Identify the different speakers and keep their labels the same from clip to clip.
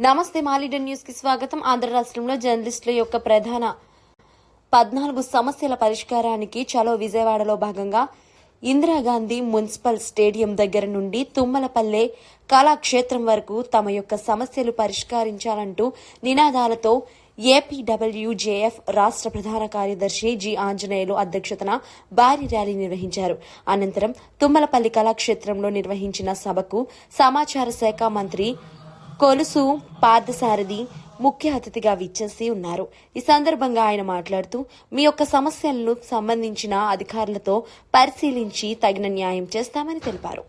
Speaker 1: నమస్తే మాలీడన్ న్యూస్ కి స్వాగతం. ఆంధ్ర రాష్ట్రంలో జర్నలిస్టుల యొక్క ప్రధాన 14 సమస్యల పరిష్కారానికి చలో విజయవాడలో భాగంగా ఇందిరాగాంధీ మున్సిపల్ స్టేడియం దగ్గర నుండి తుమ్మలపల్లె కళాక్షేత్రం వరకు తమ యొక్క సమస్యలు పరిష్కరించాలంటూ నినాదాలతో ఏపీడబ్ల్యూజేఎఫ్ రాష్ట్ర ప్రధాన కార్యదర్శి జి ఆంజనేయులు అధ్యక్షతన భారీ ర్యాలీ నిర్వహించారు. అనంతరం తుమ్మలపల్లి కళాక్షేత్రంలో నిర్వహించిన సభకు సమాచార శాఖ మంత్రి కొలుసు పార్థసారథి ముఖ్య అతిథిగా విచ్చేసి ఉన్నారు. ఈ సందర్భంగా ఆయన మాట్లాడుతూ మీ యొక్క సమస్యలను సంబంధించిన అధికారులతో పరిశీలించి తగిన న్యాయం చేస్తామని తెలిపారు.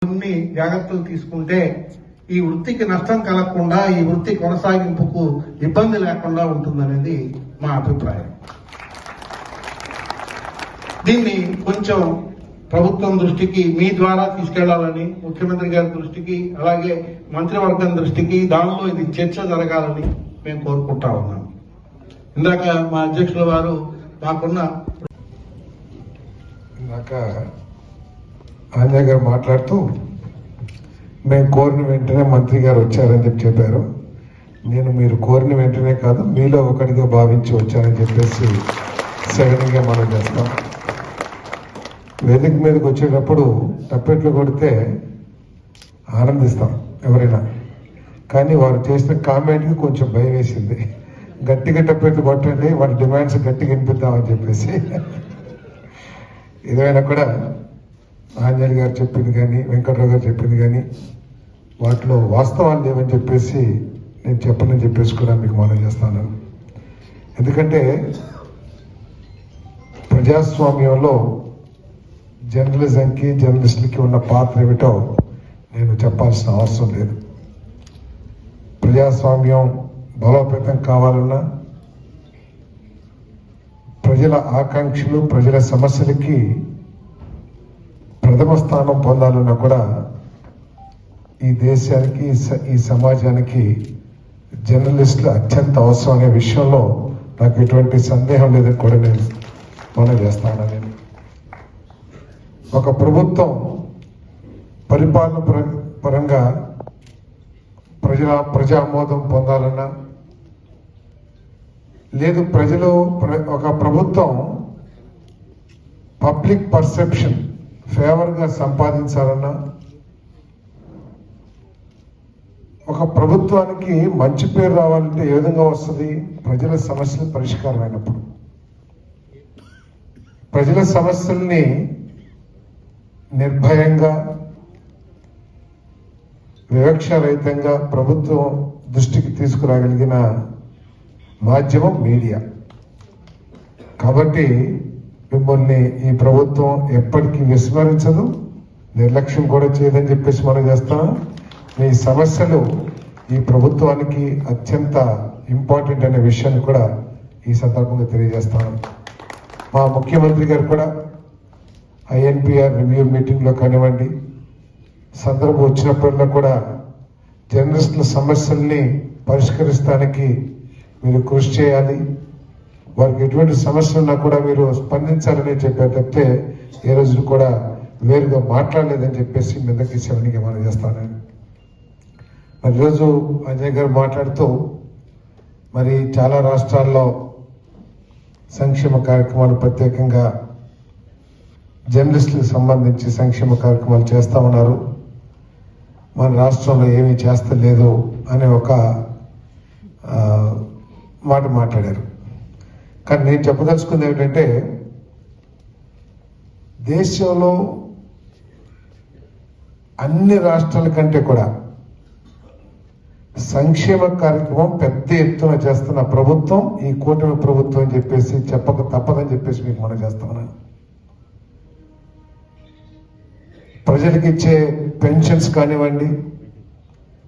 Speaker 2: కొన్ని జాగ్రత్తలు తీసుకుంటే ఈ వృత్తికి నష్టం కలగకుండా ఈ వృత్తి కొనసాగింపుకు ఇబ్బంది లేకుండా ఉంటుందనేది మా అభిప్రాయం. దీన్ని కొంచెం ప్రభుత్వం దృష్టికి మీ ద్వారా తీసుకెళ్లాలని, ముఖ్యమంత్రి గారి దృష్టికి, అలాగే మంత్రివర్గం దృష్టికి, దానిలో ఇది చర్చ జరగాలని మేము కోరుకుంటా ఉన్నాం. ఇందాక మా అధ్యక్షుల వారు
Speaker 3: ఆంజనేయ గారు మాట్లాడుతూ మేము కోరిన వెంటనే మంత్రి గారు వచ్చారని చెప్పారు. నేను మీరు కోరిన వెంటనే కాదు, మీలో ఒకటిగా భావించి వచ్చారని చెప్పేసి సడన్గా మనం చేస్తాం. వేదిక మీదకి వచ్చేటప్పుడు టప్పెట్లు కొడితే ఆనందిస్తాం ఎవరైనా, కానీ వారు చేసిన కామెంట్కి కొంచెం భయం వేసింది. గట్టిగా టప్పెట్లు కొట్టండి, వాళ్ళ డిమాండ్స్ గట్టిగా వినిపిద్దామని చెప్పేసి. ఏదైనా కూడా ఆంజనేయ గారు చెప్పింది కానీ, వెంకట్రావు గారు చెప్పింది కానీ వాటిలో వాస్తవాలు లేవని చెప్పేసి నేను చెప్పనని చెప్పేసి కూడా మీకు మనం చేస్తాను. ఎందుకంటే ప్రజాస్వామ్యంలో జర్నలిజంకి, జర్నలిస్టులకి ఉన్న పాత్ర ఏమిటో నేను చెప్పాల్సిన అవసరం లేదు. ప్రజాస్వామ్యం బలోపేతం కావాలన్నా, ప్రజల ఆకాంక్షలు, ప్రజల సమస్యలకి ప్రథమ స్థానం పొందాలన్నా కూడా ఈ దేశానికి, ఈ సమాజానికి జర్నలిస్టులు అత్యంత అవసరం అనే విషయంలో నాకు ఎటువంటి సందేహం లేదని కూడా నేను మనం చేస్తాను. నేను ఒక ప్రభుత్వం పరిపాలన పరంగా ప్రజామోదం పొందాలన్నా, లేదు ఒక ప్రభుత్వం పబ్లిక్ పర్సెప్షన్ ఫేవర్గా సంపాదించాలన్నా, ఒక ప్రభుత్వానికి మంచి పేరు రావాలంటే ఏ విధంగా వస్తుంది? ప్రజల సమస్యలు పరిష్కారం అయినప్పుడు. ప్రజల సమస్యల్ని నిర్భయంగా, వివక్షరహితంగా ప్రభుత్వం దృష్టికి తీసుకురాగలిగిన మాధ్యమం మీడియా. కాబట్టి మిమ్మల్ని ఈ ప్రభుత్వం ఎప్పటికీ విస్మరించదు, నిర్లక్ష్యం కూడా చేయదని చెప్పేసి మనం చేస్తాం. మీ సమస్యలు ఈ ప్రభుత్వానికి అత్యంత ఇంపార్టెంట్ అనే విషయాన్ని కూడా ఈ సందర్భంగా తెలియజేస్తాను. మా ముఖ్యమంత్రి గారు కూడా ఐఎన్పిఆర్ రివ్యూ మీటింగ్లో కానివ్వండి, సందర్భం వచ్చినప్పుడల్లా కూడా జర్నలిస్టుల సమస్యల్ని పరిష్కరిస్తానికి మీరు కృషి చేయాలి, వారికి ఎటువంటి సమస్యలు ఉన్నా కూడా మీరు స్పందించాలని చెప్పారు తప్పితే ఏ రోజు కూడా వేరుగా మాట్లాడలేదని చెప్పేసి మీదకి శివనికి మనం చేస్తాను. మరి ఈరోజు అజయ్ గారు మాట్లాడుతూ మరి చాలా రాష్ట్రాల్లో సంక్షేమ కార్యక్రమాలు, ప్రత్యేకంగా జర్నలిస్టులకు సంబంధించి సంక్షేమ కార్యక్రమాలు చేస్తా ఉన్నారు, మన రాష్ట్రంలో ఏమీ చేస్తలేదు అనే ఒక మాట మాట్లాడారు. కానీ నేను చెప్పదలుచుకుంది ఏమిటంటే, దేశంలో అన్ని రాష్ట్రాల కంటే కూడా సంక్షేమ కార్యక్రమం పెద్ద ఎత్తున చేస్తున్న ప్రభుత్వం ఈ కూటమి ప్రభుత్వం అని చెప్పేసి చెప్పక తప్పదని చెప్పేసి మీకు మనం చేస్తున్నాను. ప్రజలకు ఇచ్చే పెన్షన్స్ కానివ్వండి,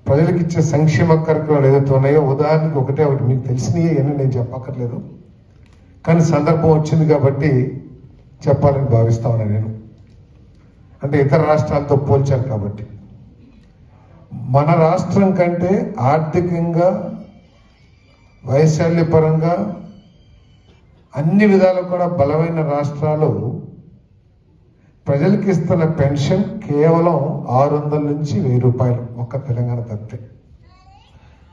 Speaker 3: ప్రజలకు ఇచ్చే సంక్షేమ కార్యక్రమాలు ఏదైతే ఉన్నాయో, ఉదాహరణకి ఒకటి మీకు తెలిసినవి అని నేను చెప్పక్కర్లేదు, కానీ సందర్భం వచ్చింది కాబట్టి చెప్పాలని భావిస్తా ఉన్నాను నేను. అంటే ఇతర రాష్ట్రాలతో పోల్చారు కాబట్టి, మన రాష్ట్రం కంటే ఆర్థికంగా, వైశాల్యపరంగా అన్ని విధాలు కూడా బలమైన రాష్ట్రాలు ప్రజలకు ఇస్తున్న పెన్షన్ కేవలం 600 నుంచి 1000 రూపాయలు, ఒక్క తెలంగాణ తప్పితే.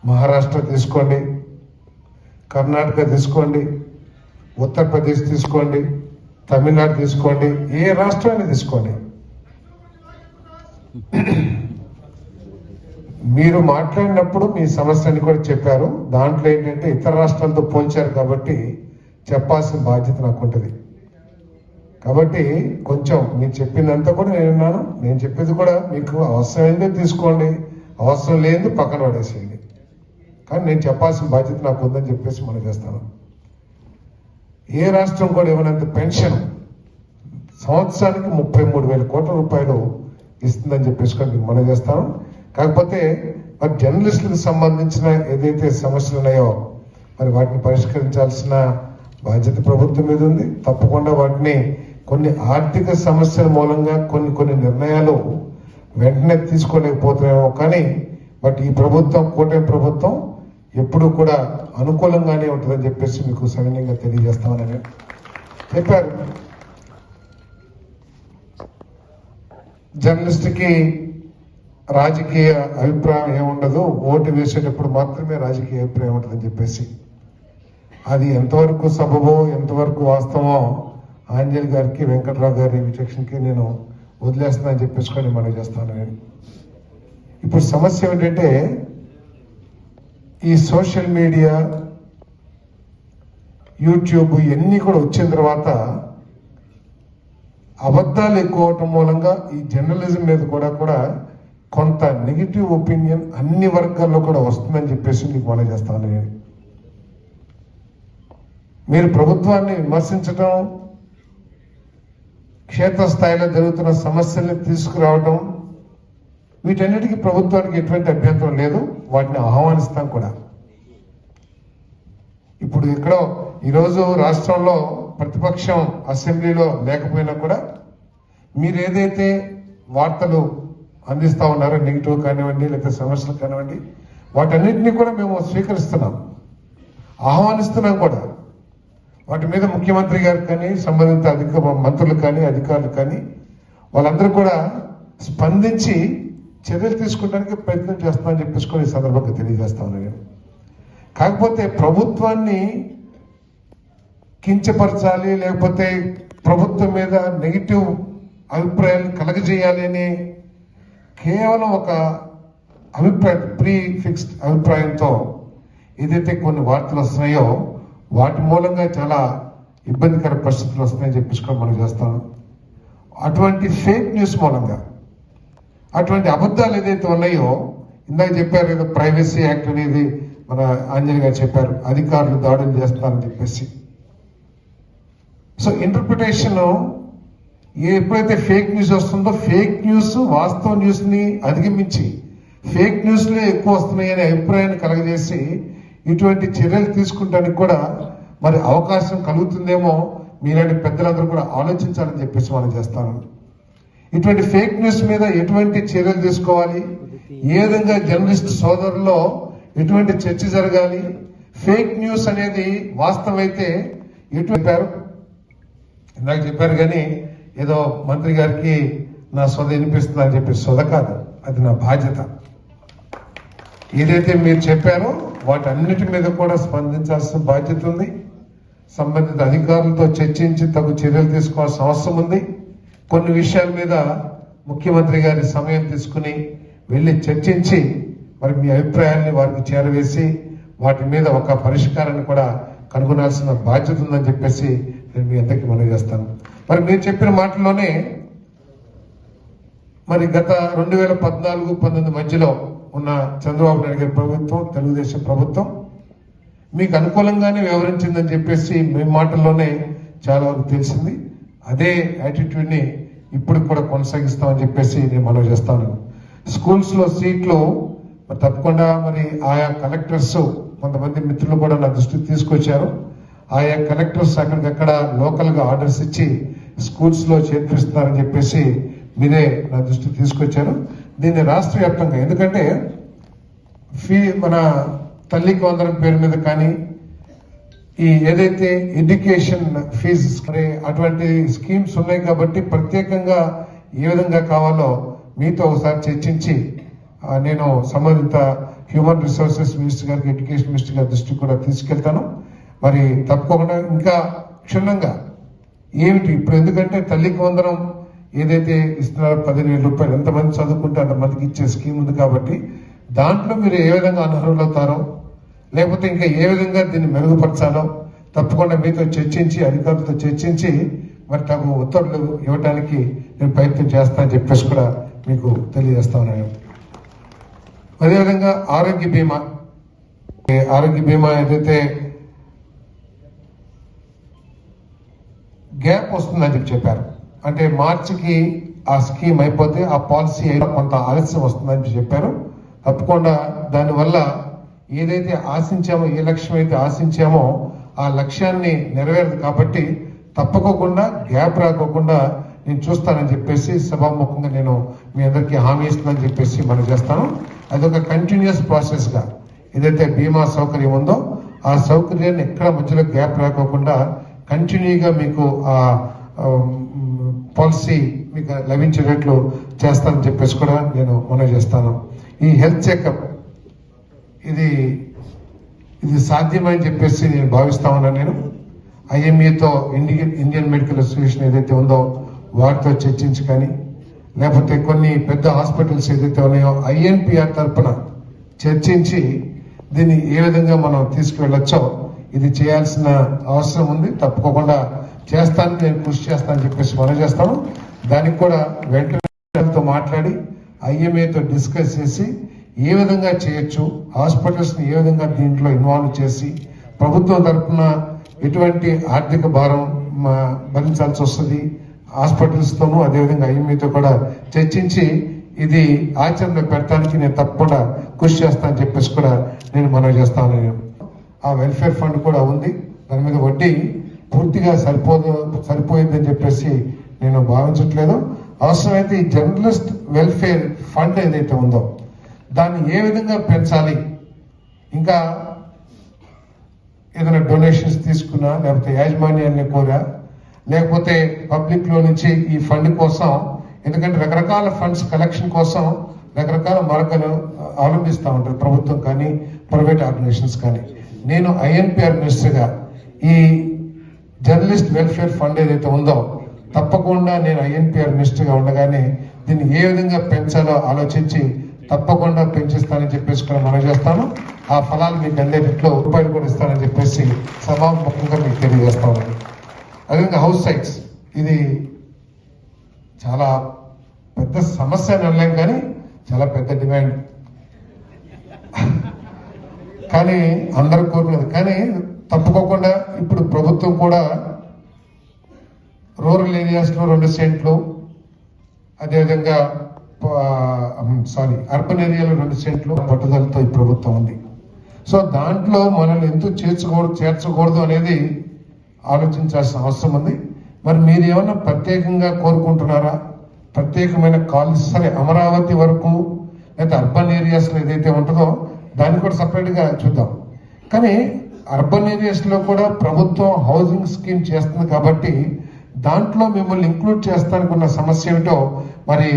Speaker 3: మహారాష్ట్ర తీసుకోండి, కర్ణాటక తీసుకోండి, ఉత్తరప్రదేశ్ తీసుకోండి, తమిళనాడు తీసుకోండి, ఏ రాష్ట్రాన్ని తీసుకోండి. మీరు మాట్లాడినప్పుడు మీ సమస్యని కూడా చెప్పారు. దాంట్లో ఏంటంటే ఇతర రాష్ట్రాలతో పోల్చారు కాబట్టి చెప్పాల్సిన బాధ్యత నాకు ఉంటుంది. కాబట్టి కొంచెం మీరు చెప్పిందంతా కూడా నేను విన్నాను. నేను చెప్పేది కూడా మీకు అవసరమైందే తీసుకోండి, అవసరం లేనిది పక్కన పడేసేయండి. కానీ నేను చెప్పాల్సిన బాధ్యత నాకు ఉందని చెప్పేసి మనం చేస్తాను. ఏ రాష్ట్రం కూడా ఇవ్వనంత పెన్షన్ సంవత్సరానికి 33,000 కోట్ల రూపాయలు ఇస్తుందని చెప్పేసి కూడా మీకు మనం చేస్తాను. కాకపోతే మరి జర్నలిస్టులకు సంబంధించిన ఏదైతే సమస్యలు ఉన్నాయో మరి వాటిని పరిష్కరించాల్సిన బాధ్యత ప్రభుత్వం మీద ఉంది. తప్పకుండా వాటిని కొన్ని ఆర్థిక సమస్యల మూలంగా కొన్ని నిర్ణయాలు వెంటనే తీసుకోలేకపోతున్నామో, కానీ బట్ ఈ ప్రభుత్వం, కూటమి ప్రభుత్వం ఎప్పుడూ కూడా అనుకూలంగానే ఉంటుందని చెప్పేసి మీకు సవినయంగా తెలియజేస్తామని చెప్పారు. జర్నలిస్ట్కి రాజకీయ అభిప్రాయం ఏముండదు, ఓటు వేసేటప్పుడు మాత్రమే రాజకీయ అభిప్రాయం ఉంటుందని చెప్పేసి, అది ఎంతవరకు సబబో ఎంతవరకు వాస్తవమో ఆంజనేయులు గారికి, వెంకట్రావు గారి విచక్షణకి నేను వదిలేస్తానని చెప్పేసుకొని మనం చేస్తాను. నేను ఇప్పుడు సమస్య ఏంటంటే ఈ సోషల్ మీడియా, యూట్యూబ్ ఇవన్నీ కూడా వచ్చిన తర్వాత అబద్ధాలు ఎక్కువ అవటం మూలంగా ఈ జర్నలిజం మీద కూడా కొంత నెగిటివ్ ఒపీనియన్ అన్ని వర్గాల్లో కూడా వస్తుందని చెప్పేసి మీకు మనం చేస్తాను. నేను మీరు ప్రభుత్వాన్ని విమర్శించడం, క్షేత్రస్థాయిలో జరుగుతున్న సమస్యల్ని తీసుకురావడం, వీటన్నిటికీ ప్రభుత్వానికి ఎటువంటి అభ్యంతరం లేదు, వాటిని ఆహ్వానిస్తాం కూడా. ఇప్పుడు ఎక్కడో ఈరోజు రాష్ట్రంలో ప్రతిపక్షం అసెంబ్లీలో లేకపోయినా కూడా మీరు ఏదైతే వార్తలు అందిస్తా ఉన్నారో, నెగిటివ్ కానివ్వండి లేకపోతే సమస్యలు కానివ్వండి, వాటన్నిటినీ కూడా మేము స్వీకరిస్తున్నాం, ఆహ్వానిస్తున్నాం కూడా. వాటి మీద ముఖ్యమంత్రి గారు కానీ, సంబంధిత మంత్రులు కానీ, అధికారులు కానీ వాళ్ళందరూ కూడా స్పందించి చర్యలు తీసుకోవడానికి ప్రయత్నం చేస్తామని చెప్పేసుకొని ఈ సందర్భంగా తెలియజేస్తాను నేను. కాకపోతే ప్రభుత్వాన్ని కించపరచాలి, లేకపోతే ప్రభుత్వం మీద నెగిటివ్ అభిప్రాయాలు కలగజేయాలి అని కేవలం ఒక అభిప్రాయం, ప్రీ ఫిక్స్డ్ అభిప్రాయంతో ఏదైతే కొన్ని వార్తలు వస్తున్నాయో వాటి మూలంగా చాలా ఇబ్బందికర పరిస్థితులు వస్తున్నాయని చెప్పేసుకొని మనం చేస్తాం. అటువంటి ఫేక్ న్యూస్ మూలంగా, అటువంటి అబద్ధాలు ఏదైతే ఉన్నాయో, ఇందాక చెప్పారు ఏదో ప్రైవసీ యాక్ట్ అనేది మన ఆంజనేయ గారు చెప్పారు, అధికారులు దాడులు చేస్తున్నారని చెప్పేసి. సో ఇంటర్ప్రిటేషన్ ఎప్పుడైతే ఫేక్ న్యూస్ వస్తుందో, ఫేక్ న్యూస్ వాస్తవ న్యూస్ ని అధిగమించి ఫేక్ న్యూస్లే ఎక్కువ వస్తున్నాయి అనే అభిప్రాయాన్ని కలగజేసి ఇటువంటి చర్యలు తీసుకుంటానికి కూడా మరి అవకాశం కలుగుతుందేమో, మీలాంటి పెద్దలందరూ కూడా ఆలోచించాలని చెప్పేసి మనం చేస్తాను. ఇటువంటి ఫేక్ న్యూస్ మీద ఎటువంటి చర్యలు తీసుకోవాలి, ఏ విధంగా జర్నలిస్ట్ సోదరుల్లో ఎటువంటి చర్చ జరగాలి, ఫేక్ న్యూస్ అనేది వాస్తవమైతే చెప్పారు, ఇందాక చెప్పారు కానీ ఏదో మంత్రి గారికి నా సొద వినిపిస్తుంది అని చెప్పి సొద కాదు, అది నా బాధ్యత. ఏదైతే మీరు చెప్పారో వాటన్నిటి మీద కూడా స్పందించాల్సిన బాధ్యత ఉంది. సంబంధిత అధికారులతో చర్చించి తగు చర్యలు తీసుకోవాల్సిన అవసరం ఉంది. కొన్ని విషయాల మీద ముఖ్యమంత్రి గారి సమయం తీసుకుని వెళ్ళి చర్చించి మరి మీ అభిప్రాయాన్ని వారికి చేరవేసి వాటి మీద ఒక పరిష్కారాన్ని కూడా కనుగొనాల్సిన బాధ్యత ఉందని చెప్పేసి నేను మీ అందరికీ మనవి చేస్తాను. మరి మీరు చెప్పిన మాటల్లోనే మరి గత 2014-19 మధ్యలో ఉన్న చంద్రబాబు నాయుడు గారి ప్రభుత్వం, తెలుగుదేశం ప్రభుత్వం మీకు అనుకూలంగానే వ్యవహరించిందని చెప్పేసి మీ మాటల్లోనే చాలా వరకు తెలిసింది. అదే యాటిట్యూడ్ ని ఇప్పుడు కూడా కొనసాగిస్తామని చెప్పేసి నేను మనవి చేస్తాను. స్కూల్స్ లో సీట్లు మరి తప్పకుండా మరి ఆయా కలెక్టర్స్ కొంతమంది మిత్రులు కూడా నా దృష్టికి తీసుకొచ్చారు. ఆయా కలెక్టర్స్ అక్కడికక్కడ లోకల్ గా ఆర్డర్స్ ఇచ్చి స్కూల్స్ లో చేర్పిస్తున్నారని చెప్పేసి మీరే నా దృష్టికి తీసుకొచ్చారు. దీన్ని రాష్ట్ర వ్యాప్తంగా, ఎందుకంటే మన తల్లికి వందనం పేరు మీద కానీ ఈ ఏదైతే ఎడ్యుకేషన్ ఫీజు అటువంటి స్కీమ్స్ ఉన్నాయి కాబట్టి ప్రత్యేకంగా ఏ విధంగా కావాలో మీతో ఒకసారి చర్చించి నేను సంబంధిత హ్యూమన్ రిసోర్సెస్ మినిస్టర్ గారికి, ఎడ్యుకేషన్ మినిస్టర్ గారి దృష్టికి కూడా తీసుకెళ్తాను. మరి తప్పకుండా ఇంకా క్షుణ్ణంగా ఏమిటి ఇప్పుడు, ఎందుకంటే తల్లికి వందనం ఏదైతే ఇస్తున్నారో 15,000 రూపాయలు ఎంతమంది చదువుకుంటే అంతమందికి ఇచ్చే స్కీమ్ ఉంది కాబట్టి దాంట్లో మీరు ఏ విధంగా అనర్హులవుతారో లేకపోతే ఇంకా ఏ విధంగా దీన్ని మెరుగుపరచాలో తప్పకుండా మీతో చర్చించి అధికారులతో చర్చించి మరి తగు ఉత్తర్వులు ఇవ్వడానికి నేను ప్రయత్నం చేస్తానని చెప్పేసి కూడా మీకు తెలియజేస్తా ఉన్నాను. అదేవిధంగా ఆరోగ్య బీమా ఏదైతే గ్యాప్ వస్తుందని చెప్పారు, అంటే మార్చికి ఆ స్కీమ్ అయిపోతే ఆ పాలసీ కొంత ఆలస్యం వస్తుందని చెప్పారు. తప్పకుండా దానివల్ల ఏదైతే ఆశించామో, ఏ లక్ష్యం అయితే ఆశించామో ఆ లక్ష్యాన్ని నెరవేరదు కాబట్టి తప్పకోకుండా గ్యాప్ రాకోకుండా నేను చూస్తానని చెప్పేసి సభాముఖంగా నేను మీ అందరికీ హామీ ఇస్తున్నానని చెప్పేసి మనం చేస్తాను. అదొక కంటిన్యూస్ ప్రాసెస్ గా ఏదైతే బీమా సౌకర్యం ఉందో ఆ సౌకర్యాన్ని ఎక్కడ మధ్యలో గ్యాప్ రాకోకుండా కంటిన్యూగా మీకు ఆ పాలసీ మీకు లభించేటట్లు చేస్తానని చెప్పేసి కూడా నేను మనవి చేస్తాను. ఈ హెల్త్ చెకప్ ఇది సాధ్యమని చెప్పేసి నేను భావిస్తా ఉన్నాను. నేను ఐఎంఏతో ఇండియన్ మెడికల్ అసోసియేషన్ ఏదైతే ఉందో వారితో చర్చించి కానీ లేకపోతే కొన్ని పెద్ద హాస్పిటల్స్ ఏదైతే ఉన్నాయో ఐఎన్పిఆర్ తరఫున చర్చించి దీన్ని ఏ విధంగా మనం తీసుకువెళ్ళొచ్చో ఇది చేయాల్సిన అవసరం ఉంది. తప్పకుండా చేస్తాను, నేను కృషి చేస్తానని చెప్పేసి మనం చేస్తాను. దానికి కూడా వెంటనే మాట్లాడి ఐఎంఏతో డిస్కస్ చేసి ఏ విధంగా చేయొచ్చు, హాస్పిటల్స్ ని ఏ విధంగా దీంట్లో ఇన్వాల్వ్ చేసి ప్రభుత్వం తరఫున ఎటువంటి ఆర్థిక భారం భరించాల్సి వస్తుంది హాస్పిటల్స్ తోనూ, అదేవిధంగా ఐఎంఏతో కూడా చర్చించి ఇది ఆచరణలో పెట్టడానికి నేను తప్పకుండా కృషి చేస్తానని చెప్పేసి కూడా నేను మనవి చేస్తాను. ఆ వెల్ఫేర్ ఫండ్ కూడా ఉంది, దాని మీద వడ్డీ పూర్తిగా సరిపోయిందని చెప్పేసి నేను భావించట్లేదు. అవసరమైతే ఈ జర్నలిస్ట్ వెల్ఫేర్ ఫండ్ ఏదైతే ఉందో దాన్ని ఏ విధంగా పెంచాలి, ఇంకా ఏదైనా డొనేషన్స్ తీసుకున్నా లేకపోతే యాజమాన్యాన్ని కోరా లేకపోతే పబ్లిక్ లో నుంచి ఈ ఫండ్ కోసం, ఎందుకంటే రకరకాల ఫండ్స్ కలెక్షన్ కోసం రకరకాల మార్గాలు అవలంబిస్తూ ఉంటారు ప్రభుత్వం కానీ ప్రైవేట్ ఆర్గనైజేషన్స్ కానీ. నేను ఐఎన్పిఆర్ మినిస్టర్ గా ఈ జర్నలిస్ట్ వెల్ఫేర్ ఫండ్ ఏదైతే ఉందో తప్పకుండా నేను ఐఎన్పిఆర్ మినిస్టర్ గా ఉండగానే దీన్ని ఏ విధంగా పెంచాలో ఆలోచించి తప్పకుండా పెంచిస్తానని చెప్పేసి కూడా మనం చేస్తాను. ఆ ఫలాలు మీకు అందేటట్లు రూపాయలు కూడా ఇస్తానని చెప్పేసి సభాముఖంగా మీకు తెలియజేస్తాను. అదేవిధంగా హౌస్ సైట్స్ ఇది చాలా పెద్ద సమస్య అని అనలేం కానీ చాలా పెద్ద డిమాండ్, కానీ అందరూ కోరుకునేది. కానీ తప్పుకోకుండా ఇప్పుడు ప్రభుత్వం కూడా రూరల్ ఏరియాస్ లో 2 సెంట్లు, అదేవిధంగా అర్బన్ ఏరియాలో 2 సెంట్లు పట్టుదలతో ఈ ప్రభుత్వం ఉంది. సో దాంట్లో మనల్ని ఎందుకు చేర్చకూడదు అనేది ఆలోచించాల్సిన అవసరం ఉంది. మరి మీరు ఏమన్నా ప్రత్యేకంగా కోరుకుంటున్నారా? ప్రత్యేకమైన కాలేజ్ సరే అమరావతి వరకు లేదా అర్బన్ ఏరియాస్ లో ఏదైతే ఉంటుందో దాన్ని కూడా సపరేట్ గా చూద్దాం. కానీ అర్బన్ ఏరియాస్ లో కూడా ప్రభుత్వం హౌసింగ్ స్కీమ్ చేస్తుంది కాబట్టి దాంట్లో మిమ్మల్ని ఇంక్లూడ్ చేస్తానికి ఉన్న సమస్య ఏమిటో మరి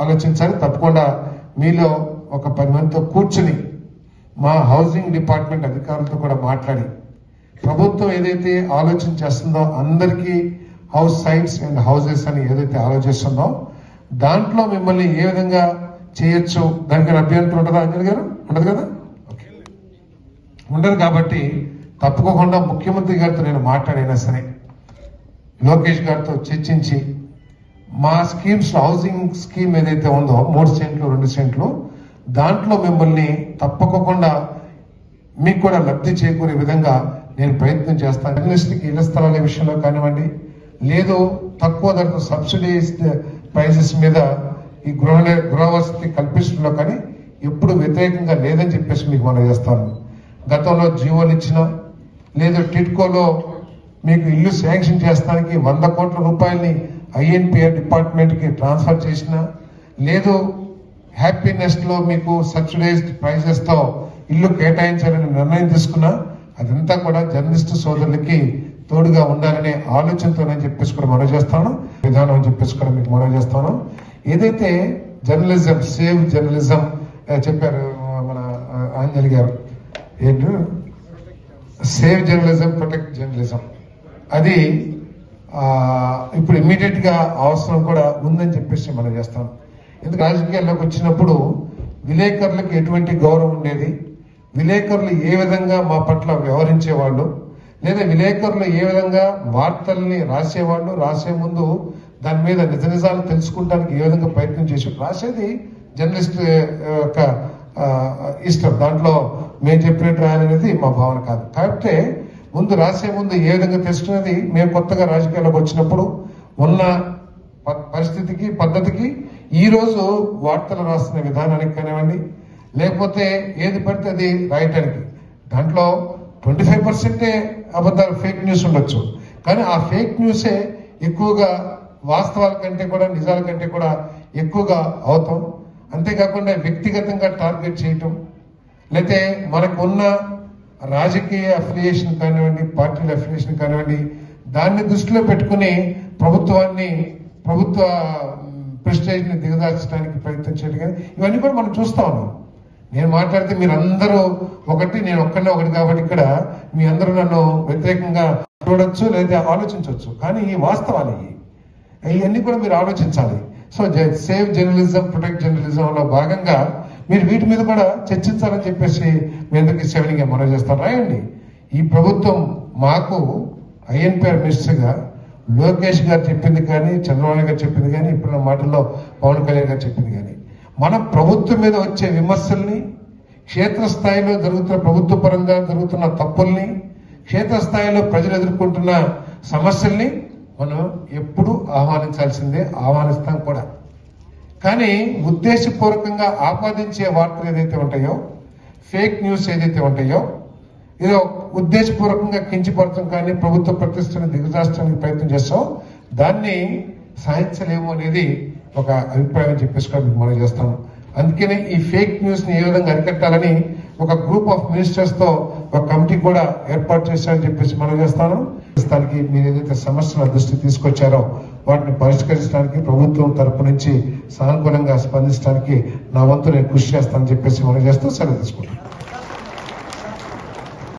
Speaker 3: ఆలోచించాలి. తప్పకుండా మీలో ఒక 10 మందితో కూర్చుని మా హౌసింగ్ డిపార్ట్మెంట్ అధికారులతో కూడా మాట్లాడి ప్రభుత్వం ఏదైతే ఆలోచన చేస్తుందో అందరికీ హౌస్ సైట్స్ అండ్ హౌసెస్ అని ఏదైతే ఆలోచిస్తుందో దాంట్లో మిమ్మల్ని ఏ విధంగా చేయొచ్చు, దానికి అభ్యంతరం ఉంటుందా అంజలి గారు? ఉండదు కదా, ఉండదు. కాబట్టి తప్పకుండా ముఖ్యమంత్రి గారితో నేను మాట్లాడైనా సరే లోకేష్ గారితో చర్చించి మా స్కీమ్స్ హౌసింగ్ స్కీమ్ ఏదైతే ఉందో 3 సెంట్లు 2 సెంట్లు దాంట్లో మిమ్మల్ని తప్పకుండా మీకు కూడా లబ్ధి చేకూరే విధంగా నేను ప్రయత్నం చేస్తాను. జర్నలిస్ట్కి ఇళ్ల స్థలాల విషయంలో కానివ్వండి, లేదు తక్కువ ధరతో సబ్సిడైజ్ ప్రైజెస్ మీద ఈ గృహ వసతి కల్పిస్తున్నా కానీ ఎప్పుడు వ్యతిరేకంగా లేదని చెప్పేసి మీకు మనం చేస్తాను. గతంలో జీవోలు ఇచ్చిన లేదు టిడ్కోలో మీకు ఇల్లు శాంక్షన్ చేస్తానికి 100 కోట్ల రూపాయలని INPR డిపార్ట్మెంట్ కి ట్రాన్స్ఫర్ చేసిన లేదు హ్యాపీనెస్ లో మీకు సబ్సిడైజ్డ్ ప్రైజెస్ తో ఇల్లు కేటాయించాలని నిర్ణయం తీసుకున్నా అదంతా కూడా జర్నలిస్టు సోదరులకి తోడుగా ఉండాలనే ఆలోచనతో నేను చెప్పేసి కూడా మనవి చేస్తాను. విధానం అని చెప్పేసి కూడా మీకు మనవి చేస్తాను. ఏదైతే జర్నలిజం సేవ్ జర్నలిజం చెప్పారు మన ఆంజలి గారు, ఏంటి సేవ్ జర్నలిజం ప్రొటెక్ట్ జర్నలిజం, అది ఇప్పుడు ఇమ్మీడియట్ గా అవసరం కూడా ఉందని చెప్పేసి మనం చేస్తాం. ఎందుకు రాజకీయాల్లోకి వచ్చినప్పుడు విలేకరులకు ఎటువంటి గౌరవం ఉండేది, విలేకరులు ఏ విధంగా మా పట్ల వ్యవహరించేవాళ్ళు, లేదా విలేకరులు ఏ విధంగా వార్తల్ని రాసేవాళ్ళు, రాసే ముందు దాని మీద నిజ నిజాలు తెలుసుకుంటానికి ఏ విధంగా ప్రయత్నం చేసి రాసేది జర్నలిస్ట్ యొక్క ఇష్టం, దాంట్లో మేము చెప్పినట్టు రాయాలనేది మా భావన కాదు. కాబట్టి ముందు రాసే ముందు ఏ విధంగా తెలుసుకునేది మేము కొత్తగా రాజకీయాల్లోకి వచ్చినప్పుడు ఉన్న పరిస్థితికి పద్ధతికి ఈ రోజు వార్తలు రాస్తున్న విధానానికి కానివ్వండి, లేకపోతే ఏది పడితే అది రాయటానికి దాంట్లో 25% అబద్ధాలు ఫేక్ న్యూస్ ఉండొచ్చు, కానీ ఆ ఫేక్ న్యూసే ఎక్కువగా వాస్తవాల కంటే కూడా నిజాల కంటే కూడా ఎక్కువగా అవుతాం. అంతేకాకుండా వ్యక్తిగతంగా టార్గెట్ చేయటం, లేకపోతే మనకు ఉన్న రాజకీయ అఫిలియేషన్ కానివ్వండి, పార్టీల అఫిలియేషన్ కానివ్వండి, దాన్ని దృష్టిలో పెట్టుకుని ప్రభుత్వ ప్రెస్టేజ్ ని దిగదార్చడానికి ప్రయత్నం చేయడం కానీ ఇవన్నీ కూడా మనం చూస్తా ఉన్నాం. నేను మాట్లాడితే మీరు అందరూ ఒకటి, నేను ఒక్కనే ఒకటి, కాబట్టి ఇక్కడ మీ అందరూ నన్ను వ్యతిరేకంగా చూడొచ్చు లేదా ఆలోచించవచ్చు, కానీ ఈ వాస్తవాలు ఇవన్నీ కూడా మీరు ఆలోచించాలి. So save journalism protect journalism లో భాగంగా మీరు వీటి మీద కూడా చర్చించాలని చెప్పేసి మీ అందరికీ సెవెనింగ్ మనం చేస్తాను. రాయండి. ఈ ప్రభుత్వం మాకు INPR మినిస్టర్ గా లోకేష్ గారు చెప్పింది కానీ, చంద్రబాబు గారు చెప్పింది కానీ, ఇప్పుడు మాటల్లో పవన్ కళ్యాణ్ గారు చెప్పింది కానీ, మన ప్రభుత్వం మీద వచ్చే విమర్శల్ని, క్షేత్రస్థాయిలో జరుగుతున్న ప్రభుత్వ పరంగా జరుగుతున్న తప్పుల్ని, క్షేత్రస్థాయిలో ప్రజలు ఎదుర్కొంటున్న సమస్యల్ని మనం ఎప్పుడు ఆహ్వానించాల్సిందే, ఆహ్వానిస్తాం కూడా. కానీ ఉద్దేశపూర్వకంగా ఆపాదించే వార్తలు ఏదైతే ఉంటాయో, ఫేక్ న్యూస్ ఏదైతే ఉంటాయో, ఏదో ఉద్దేశపూర్వకంగా కించపరచడం కానీ ప్రభుత్వ ప్రతిష్టను దిగజార్చడానికి ప్రయత్నం చేస్తాం, దాన్ని సాధించలేము అనేది ఒక అభిప్రాయం చెప్పేసి మనం చేస్తాం. అందుకనే ఈ ఫేక్ న్యూస్ ని ఏ విధంగా అరికట్టాలని ఒక గ్రూప్ ఆఫ్ మినిస్టర్స్ తో ఒక కమిటీ కూడా ఏర్పాటు చేశారని చెప్పేసి మనం చేస్తాను. దానికి మీరు ఏదైతే సమస్యల దృష్టి తీసుకొచ్చారో వాటిని పరిష్కరించడానికి ప్రభుత్వం తరపు నుంచి సానుకూలంగా స్పందించడానికి నా వంతు నేను కృషి చేస్తానని చెప్పేసి మనం చేస్తూ సెలవు తీసుకుంటాను.